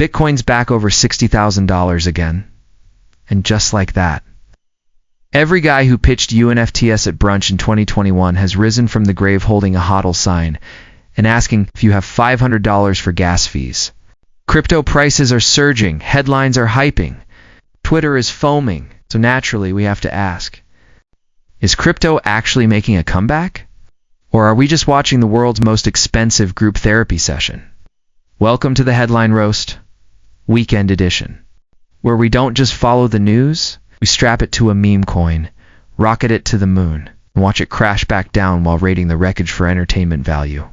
Bitcoin's back over $60,000 again. And just like that. Every guy who pitched UNFTS at brunch in 2021 has risen from the grave holding a HODL sign and asking if you have $500 for gas fees. Crypto prices are surging, headlines are hyping, Twitter is foaming, so naturally we have to ask, is crypto actually making a comeback? Or are we just watching the world's most expensive group therapy session? Welcome to the Headline Roast, Weekend Edition, where we don't just follow the news, we strap it to a meme coin, rocket it to the moon, and watch it crash back down while rating the wreckage for entertainment value.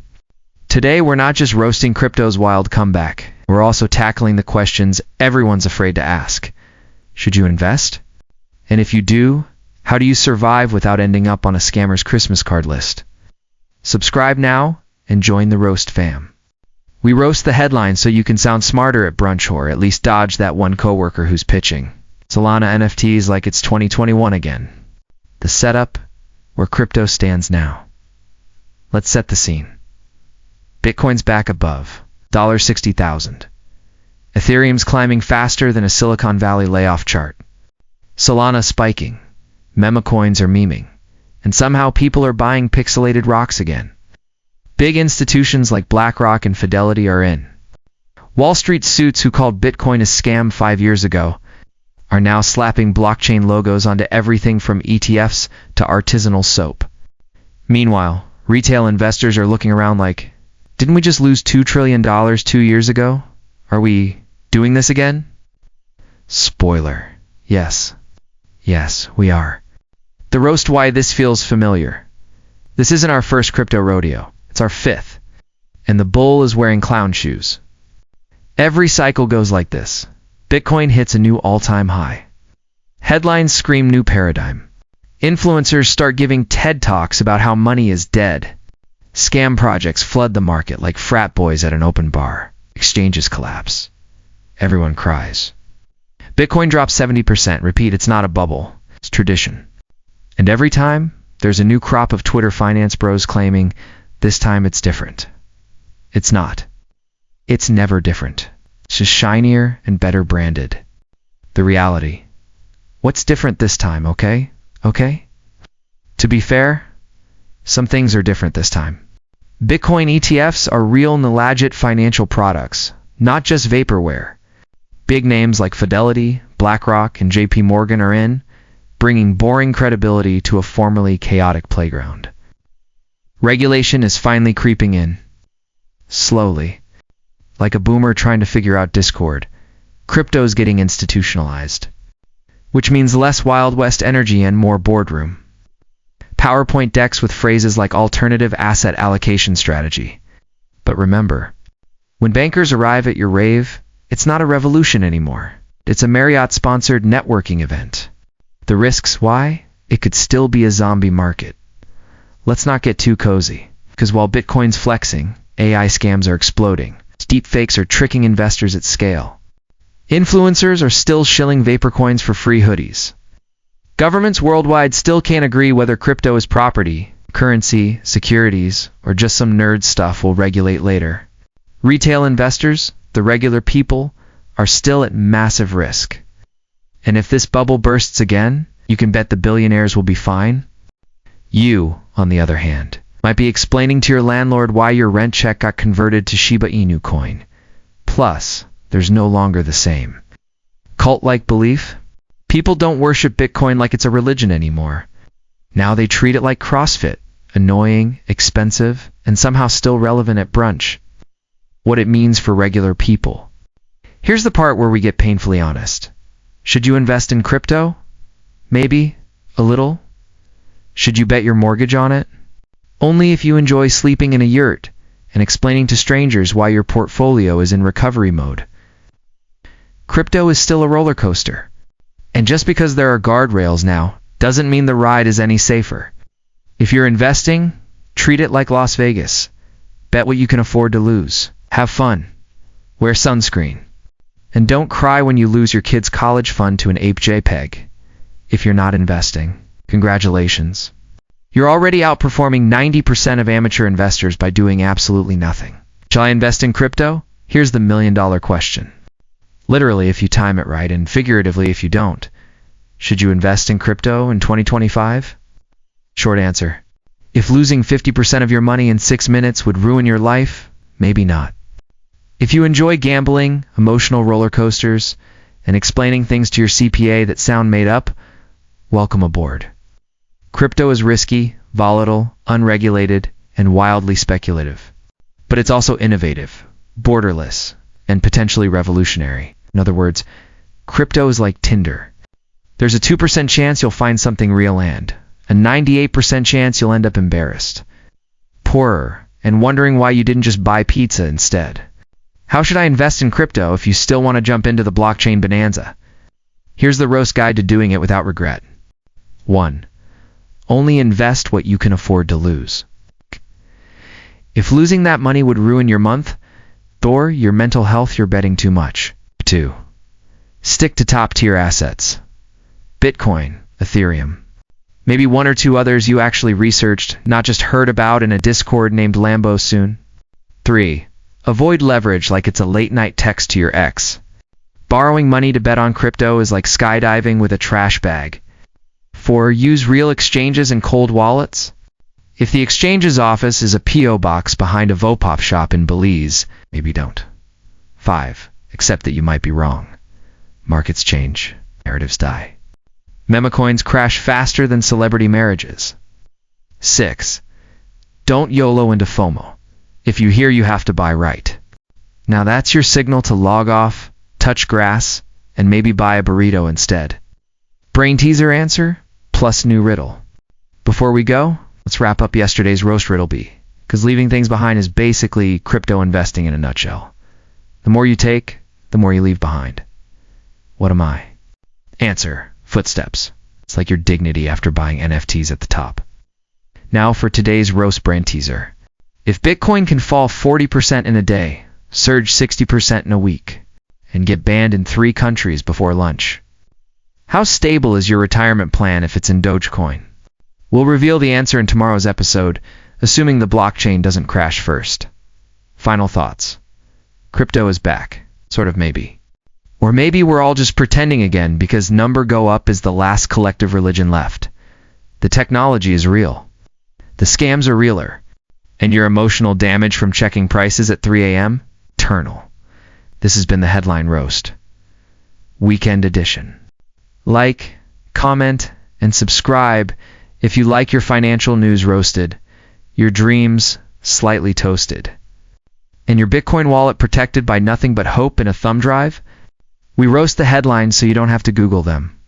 Today, we're not just roasting crypto's wild comeback, we're also tackling the questions everyone's afraid to ask. Should you invest? And if you do, how do you survive without ending up on a scammer's Christmas card list? Subscribe now and join the roast fam. We roast the headlines so you can sound smarter at brunch or at least dodge that one coworker who's pitching Solana NFTs like it's 2021 again. The setup, where crypto stands now. Let's set the scene. Bitcoin's back above $60,000. Ethereum's climbing faster than a Silicon Valley layoff chart. Solana spiking. Meme coins are memeing. And somehow people are buying pixelated rocks again. Big institutions like BlackRock and Fidelity are in. Wall Street suits who called Bitcoin a scam 5 years ago are now slapping blockchain logos onto everything from ETFs to artisanal soap. Meanwhile, retail investors are looking around like, didn't we just lose $2 trillion 2 years ago? Are we doing this again? Spoiler. Yes. Yes, we are. The roast why this feels familiar. This isn't our first crypto rodeo. It's our fifth. And the bull is wearing clown shoes. Every cycle goes like this. Bitcoin hits a new all-time high. Headlines scream new paradigm. Influencers start giving TED Talks about how money is dead. Scam projects flood the market like frat boys at an open bar. Exchanges collapse. Everyone cries. Bitcoin drops 70%. Repeat, it's not a bubble. It's tradition. And every time, there's a new crop of Twitter finance bros claiming, this time it's different. It's not. It's never different. It's just shinier and better branded. The reality. What's different this time, okay? Okay? To be fair, some things are different this time. Bitcoin ETFs are real legit financial products, not just vaporware. Big names like Fidelity, BlackRock, and JP Morgan are in, bringing boring credibility to a formerly chaotic playground. Regulation is finally creeping in. Slowly. Like a boomer trying to figure out Discord, crypto's getting institutionalized. Which means less Wild West energy and more boardroom. PowerPoint decks with phrases like alternative asset allocation strategy. But remember, when bankers arrive at your rave, it's not a revolution anymore. It's a Marriott-sponsored networking event. The risks, why? It could still be a zombie market. Let's not get too cozy, because while Bitcoin's flexing, AI scams are exploding. Deepfakes are tricking investors at scale. Influencers are still shilling vapor coins for free hoodies. Governments worldwide still can't agree whether crypto is property, currency, securities, or just some nerd stuff we'll regulate later. Retail investors, the regular people, are still at massive risk. And if this bubble bursts again, you can bet the billionaires will be fine. You, on the other hand, might be explaining to your landlord why your rent check got converted to Shiba Inu coin. Plus, there's no longer the same cult-like belief. People don't worship Bitcoin like it's a religion anymore. Now they treat it like CrossFit, annoying, expensive, and somehow still relevant at brunch. What it means for regular people. Here's the part where we get painfully honest. Should you invest in crypto? Maybe. A little. Should you bet your mortgage on it? Only if you enjoy sleeping in a yurt and explaining to strangers why your portfolio is in recovery mode. Crypto is still a roller coaster. And just because there are guardrails now, doesn't mean the ride is any safer. If you're investing, treat it like Las Vegas. Bet what you can afford to lose. Have fun. Wear sunscreen. And don't cry when you lose your kid's college fund to an ape JPEG. If you're not investing, congratulations. You're already outperforming 90% of amateur investors by doing absolutely nothing. Shall I invest in crypto? Here's the $1 million question. Literally if you time it right, and figuratively if you don't. Should you invest in crypto in 2025? Short answer. If losing 50% of your money in 6 minutes would ruin your life, maybe not. If you enjoy gambling, emotional roller coasters, and explaining things to your CPA that sound made up, welcome aboard. Crypto is risky, volatile, unregulated, and wildly speculative. But it's also innovative, borderless, and potentially revolutionary. In other words, crypto is like Tinder. There's a 2% chance you'll find something real and a 98% chance you'll end up embarrassed, poorer, and wondering why you didn't just buy pizza instead. How should I invest in crypto if you still want to jump into the blockchain bonanza? Here's the roast guide to doing it without regret. 1. Only invest what you can afford to lose. If losing that money would ruin your month, or your mental health, you're betting too much. 2. Stick to top-tier assets. Bitcoin, Ethereum. Maybe one or two others you actually researched, not just heard about in a Discord named Lambo soon. 3. Avoid leverage like it's a late-night text to your ex. Borrowing money to bet on crypto is like skydiving with a trash bag. 4. Use real exchanges and cold wallets. If the exchange's office is a P.O. box behind a Vopop shop in Belize, maybe don't. 5. Accept that you might be wrong. Markets change. Narratives die. Meme coins crash faster than celebrity marriages. 6. Don't YOLO into FOMO. If you hear you have to buy right. Now that's your signal to log off, touch grass, and maybe buy a burrito instead. Brainteaser answer, plus new riddle. Before we go, let's wrap up yesterday's roast riddle B, because leaving things behind is basically crypto investing in a nutshell. The more you take, the more you leave behind. What am I? Answer, footsteps. It's like your dignity after buying NFTs at the top. Now for today's roast brain teaser. If Bitcoin can fall 40% in a day, surge 60% in a week, and get banned in 3 countries before lunch, how stable is your retirement plan if it's in Dogecoin? We'll reveal the answer in tomorrow's episode, assuming the blockchain doesn't crash first. Final thoughts. Crypto is back. Sort of maybe. Or maybe we're all just pretending again because number go up is the last collective religion left. The technology is real. The scams are realer. And your emotional damage from checking prices at 3 a.m.? Eternal. This has been the Headline Roast. Weekend edition. Like, comment, and subscribe if you like your financial news roasted, your dreams slightly toasted, and your Bitcoin wallet protected by nothing but hope and a thumb drive. We roast the headlines so you don't have to Google them.